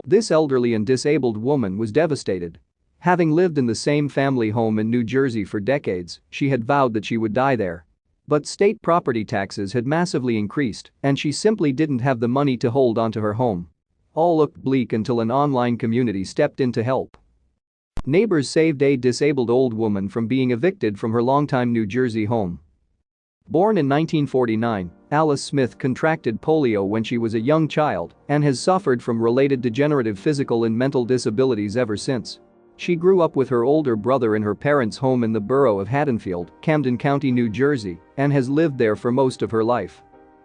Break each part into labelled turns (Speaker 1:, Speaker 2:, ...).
Speaker 1: This elderly and disabled woman was devastated. Having lived in the same family home in New Jersey for decades, she had vowed that she would die there. But state property taxes had massively increased, and she simply didn't have the money to hold onto her home. All looked bleak until an online community stepped in to help. Neighbors saved a disabled old woman from being evicted from her longtime New Jersey home. Born in 1949, Alice Smith contracted polio when she was a young child and has suffered from related degenerative physical and mental disabilities ever since. She grew up with her older brother in her parents' home in the borough of Haddonfield, Camden County, New Jersey, and has lived there for most of her life.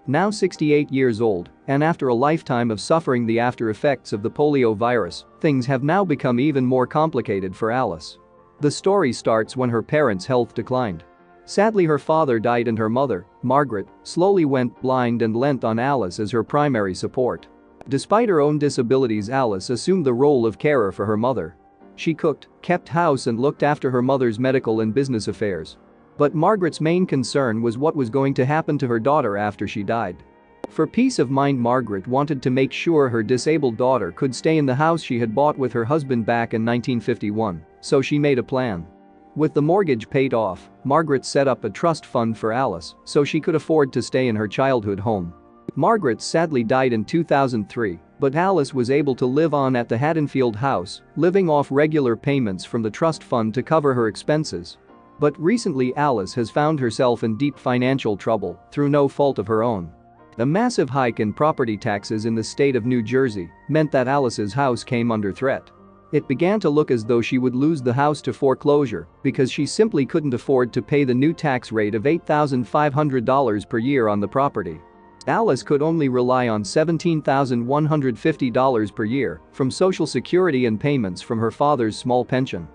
Speaker 1: Now 68 years old, and after a lifetime of suffering the after effects of the polio virus, things have now become even more complicated for Alice. The story starts when her parents' health declined. Sadly, her father died and her mother, Margaret, slowly went blind and lent on Alice as her primary support. Despite her own disabilities, Alice assumed the role of carer for her mother. She cooked, kept house and looked after her mother's medical and business affairs. But Margaret's main concern was what was going to happen to her daughter after she died. For peace of mind, Margaret wanted to make sure her disabled daughter could stay in the house she had bought with her husband back in 1951, so she made a plan. With the mortgage paid off, Margaret set up a trust fund for Alice so she could afford to stay in her childhood home. Margaret sadly died in 2003, but Alice was able to live on at the Haddonfield house, living off regular payments from the trust fund to cover her expenses. But recently Alice has found herself in deep financial trouble through no fault of her own. A massive hike in property taxes in the state of New Jersey meant that Alice's house came under threat. It began to look as though she would lose the house to foreclosure because she simply couldn't afford to pay the new tax rate of $8,500 per year on the property. Alice could only rely on $17,150 per year from Social Security and payments from her father's small pension.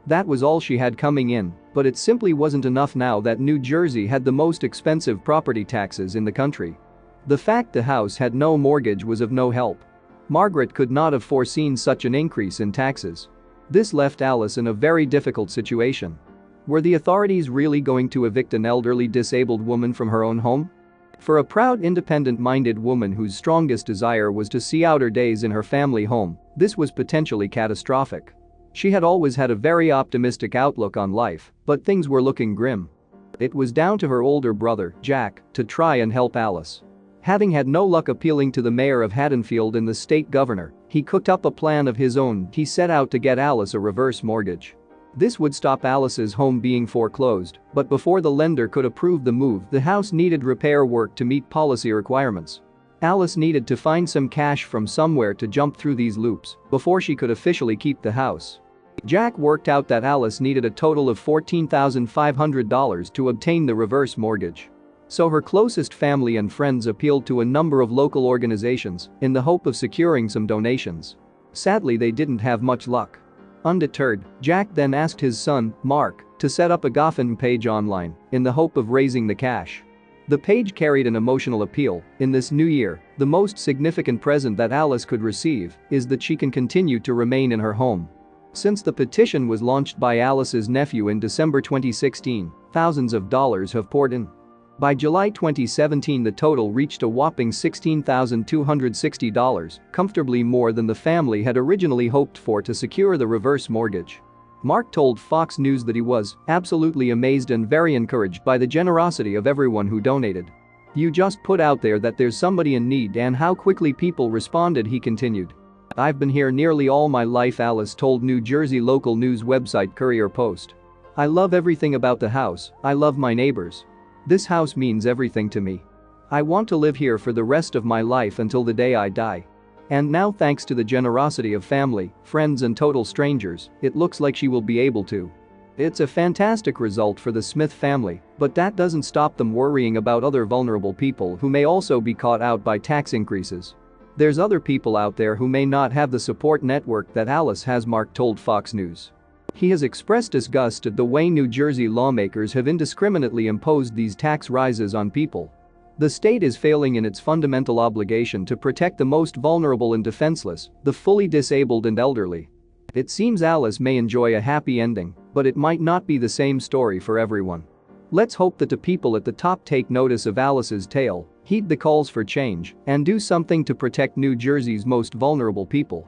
Speaker 1: That was all she had coming in, but it simply wasn't enough now that New Jersey had the most expensive property taxes in the country. The fact the house had no mortgage was of no help. Margaret could not have foreseen such an increase in taxes. This left Alice in a very difficult situation. Were the authorities really going to evict an elderly disabled woman from her own home? For a proud, independent-minded woman whose strongest desire was to see out her days in her family home, this was potentially catastrophic. She had always had a very optimistic outlook on life, but things were looking grim. It was down to her older brother, Jack, to try and help Alice. Having had no luck appealing to the mayor of Haddonfield and the state governor, he cooked up a plan of his own. He set out to get Alice a reverse mortgage. This would stop Alice's home being foreclosed, but before the lender could approve the move, the house needed repair work to meet policy requirements. Alice needed to find some cash from somewhere to jump through these loops before she could officially keep the house. Jack worked out that Alice needed a total of $14,500 to obtain the reverse mortgage. So her closest family and friends appealed to a number of local organizations in the hope of securing some donations. Sadly, they didn't have much luck. Undeterred, Jack then asked his son, Mark, to set up a GoFundMe page online in the hope of raising the cash. The page carried an emotional appeal. In this new year, the most significant present that Alice could receive is that she can continue to remain in her home. Since the petition was launched by Alice's nephew in December 2016, thousands of dollars have poured in. By July 2017, the total reached a whopping $16,260, comfortably more than the family had originally hoped for to secure the reverse mortgage. Mark told Fox News that he was absolutely amazed and very encouraged by the generosity of everyone who donated. "You just put out there that there's somebody in need and how quickly people responded," he continued. "I've been here nearly all my life," Alice told New Jersey local news website Courier Post. "I love everything about the house. I love my neighbors. This house means everything to me. I want to live here for the rest of my life until the day I die. And now, thanks to the generosity of family, friends and total strangers, it looks like she will be able to." It's a fantastic result for the Smith family, but that doesn't stop them worrying about other vulnerable people who may also be caught out by tax increases. "There's other people out there who may not have the support network that Alice has," Mark told Fox News. He has expressed disgust at the way New Jersey lawmakers have indiscriminately imposed these tax rises on people. The state is failing in its fundamental obligation to protect the most vulnerable and defenseless, the fully disabled and elderly. It seems Alice may enjoy a happy ending, but it might not be the same story for everyone. Let's hope that the people at the top take notice of Alice's tale, heed the calls for change, and do something to protect New Jersey's most vulnerable people.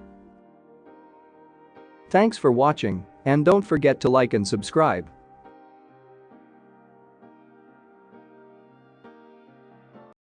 Speaker 1: Thanks for watching, and don't forget to like and subscribe.